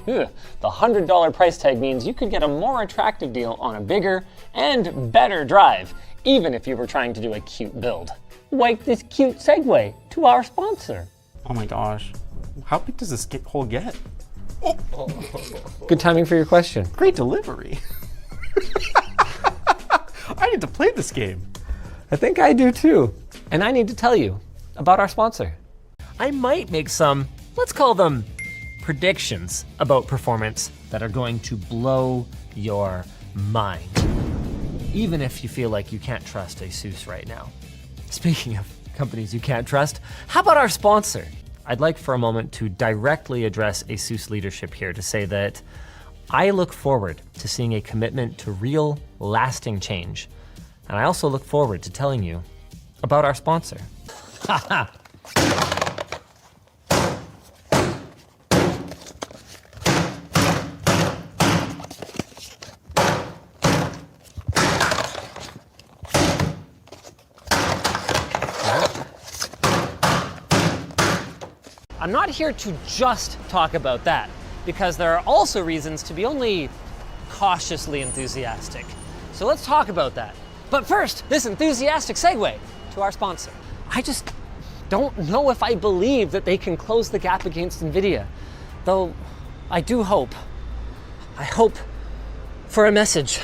The $100 price tag means you could get a more attractive deal on a bigger and better drive, even if you were trying to do a cute build. Like this cute Segue to our sponsor. Oh my gosh. How big does this hole get? Good timing for your question. Great delivery. I need to play this game. I think I do too. And I need to tell you about our sponsor. I might make some, let's call them predictions about performance that are going to blow your mind, even if you feel like you can't trust ASUS right now. Speaking of companies you can't trust, how about our sponsor? I'd like for a moment to directly address ASUS leadership here to say that I look forward to seeing a commitment to real, lasting change. And I also look forward to telling you about our sponsor. I'm not here to just talk about that, because there are also reasons to be only cautiously enthusiastic. So let's talk about that. But first, this enthusiastic segue to our sponsor. I just don't know if I believe that they can close the gap against NVIDIA, though I hope for a message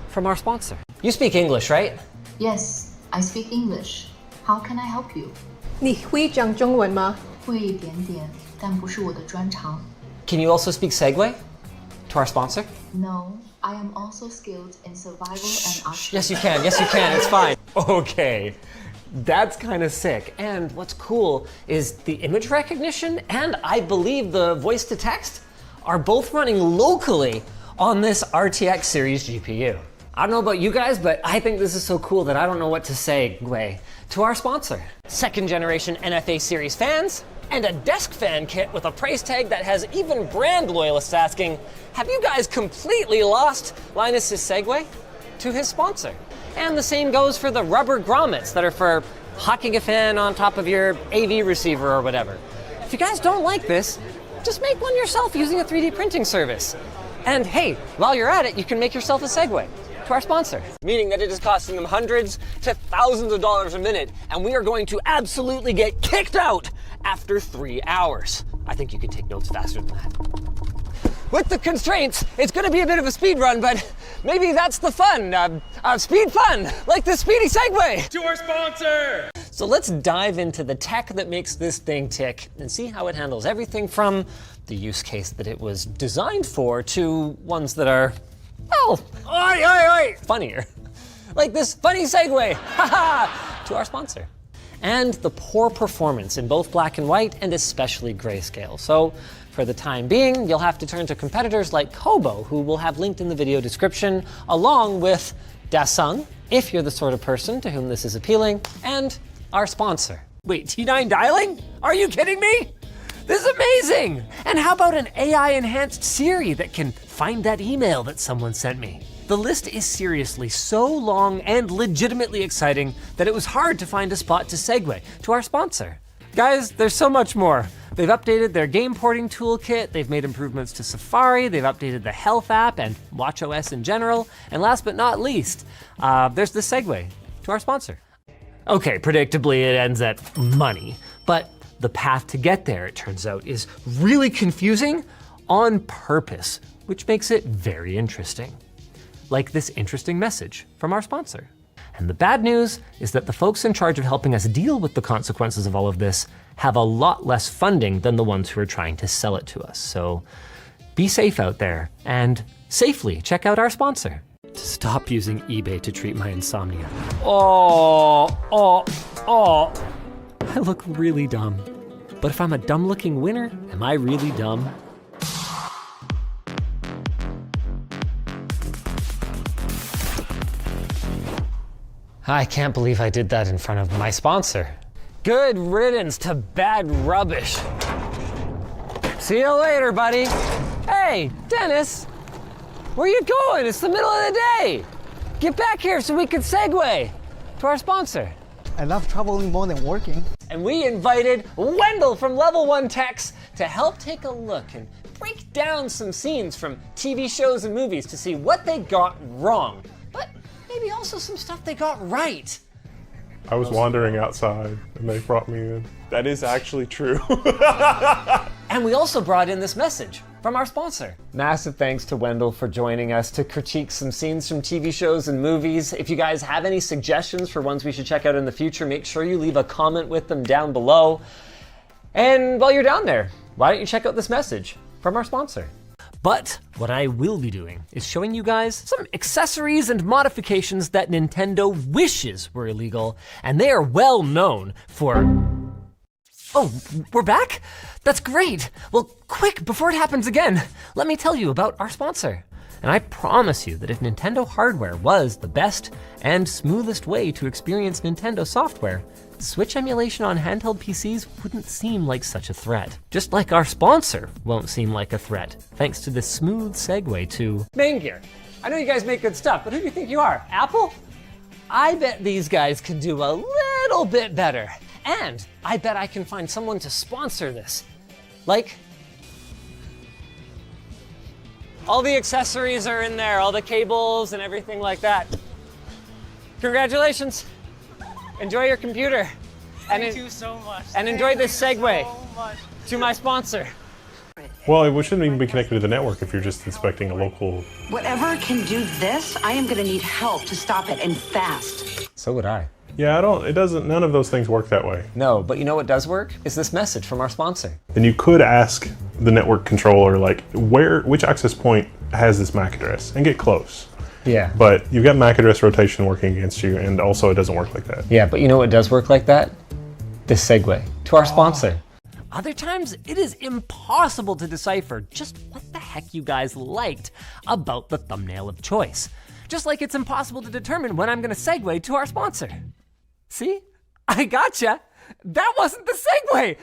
from our sponsor. You speak English, right? Yes, I speak English. How can I help you? 你会讲中文吗？会一点点，但不是我的专长。Can you also speak Segue to our sponsor? No, I am also skilled in survival and archery. Yes, you can. Yes, you can. It's fine. Okay. That's kind of sick. And what's cool is the image recognition and I believe the voice to text are both running locally on this RTX series GPU. I don't know about you guys, but I think this is so cool that I don't know what to say to our sponsor. Second generation NFA series fans and a desk fan kit with a price tag that has even brand loyalists asking, have you guys completely lost Linus's Segue to his sponsor? And the same goes for the rubber grommets that are for hocking a fan on top of your AV receiver or whatever. If you guys don't like this, just make one yourself using a 3D printing service. And hey, while you're at it, you can make yourself a Segue to our sponsor. Meaning that it is costing them hundreds to thousands of dollars a minute, and we are going to absolutely get kicked out after 3 hours. I think you can take notes faster than that. With the constraints, it's gonna be a bit of a speed run, but maybe that's the fun. Speed fun, like the speedy Segue. To our sponsor! So let's dive into the tech that makes this thing tick and see how it handles everything from the use case that it was designed for to ones that are, well, funnier. Like this funny Segue, to our sponsor. And the poor performance in both black and white and especially grayscale. So for the time being, you'll have to turn to competitors like Kobo, who we'll have linked in the video description, along with Dasung, if you're the sort of person to whom this is appealing, and our sponsor. Wait, T9 dialing? Are you kidding me? This is amazing! And how about an AI-enhanced Siri that can find that email that someone sent me? The list is seriously so long and legitimately exciting that it was hard to find a spot to segue to our sponsor. Guys, there's so much more. They've updated their game porting toolkit, they've made improvements to Safari, they've updated the Health app and watchOS in general, and last but not least, there's the Segue to our sponsor. Okay, predictably it ends at money, but the path to get there, it turns out, is really confusing on purpose, which makes it very interesting. Like this interesting message from our sponsor. And the bad news is that the folks in charge of helping us deal with the consequences of all of this have a lot less funding than the ones who are trying to sell it to us. So be safe out there and safely check out our sponsor. Stop using eBay to treat my insomnia. I look really dumb. But if I'm a dumb looking winner, am I really dumb? I can't believe I did that in front of my sponsor. Good riddance to bad rubbish. See you later, buddy. Hey, Dennis, where you going? It's the middle of the day. Get back here so we can segue to our sponsor. I love traveling more than working. And we invited Wendell from Level 1 Techs to help take a look and break down some scenes from TV shows and movies to see what they got wrong, but maybe also some stuff they got right. I was wandering outside and they brought me in. That is actually true. And we also brought in this message from our sponsor. Massive thanks to Wendell for joining us to critique some scenes from TV shows and movies. If you guys have any suggestions for ones we should check out in the future, make sure you leave a comment with them down below. And while you're down there, why don't you check out this message from our sponsor? But what I will be doing is showing you guys some accessories and modifications that Nintendo wishes were illegal, and they are well known for... Oh, we're back? That's great. Well, quick, before it happens again, let me tell you about our sponsor. And I promise you that if Nintendo hardware was the best and smoothest way to experience Nintendo software, Switch emulation on handheld PCs wouldn't seem like such a threat. Just like our sponsor won't seem like a threat, thanks to this smooth segue to Main Gear. I know you guys make good stuff, but who do you think you are, Apple? I bet these guys can do a little bit better. And I bet I can find someone to sponsor this. Like, all the accessories are in there, all the cables and everything like that. Congratulations. Enjoy your computer. Thank you so much. And enjoy this segue so much. to my sponsor. Well, it shouldn't even be connected to the network if you're just inspecting a local. Whatever can do this, I am gonna need help to stop it, and fast. So would I. Yeah, none of those things work that way. No, but you know what does work? Is this message from our sponsor. And you could ask the network controller, like, which access point has this MAC address, and get close. Yeah. But you've got MAC address rotation working against you, and also it doesn't work like that. Yeah, but you know what does work like that? This segue to our sponsor. Other times, it is impossible to decipher just what the heck you guys liked about the thumbnail of choice. Just like it's impossible to determine when I'm gonna segue to our sponsor. See? I gotcha. That wasn't the segue.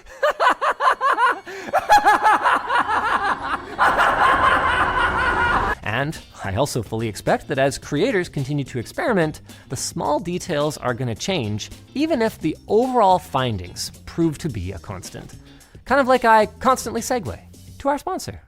And I also fully expect that as creators continue to experiment, the small details are gonna change, even if the overall findings prove to be a constant. Kind of like I constantly segue to our sponsor.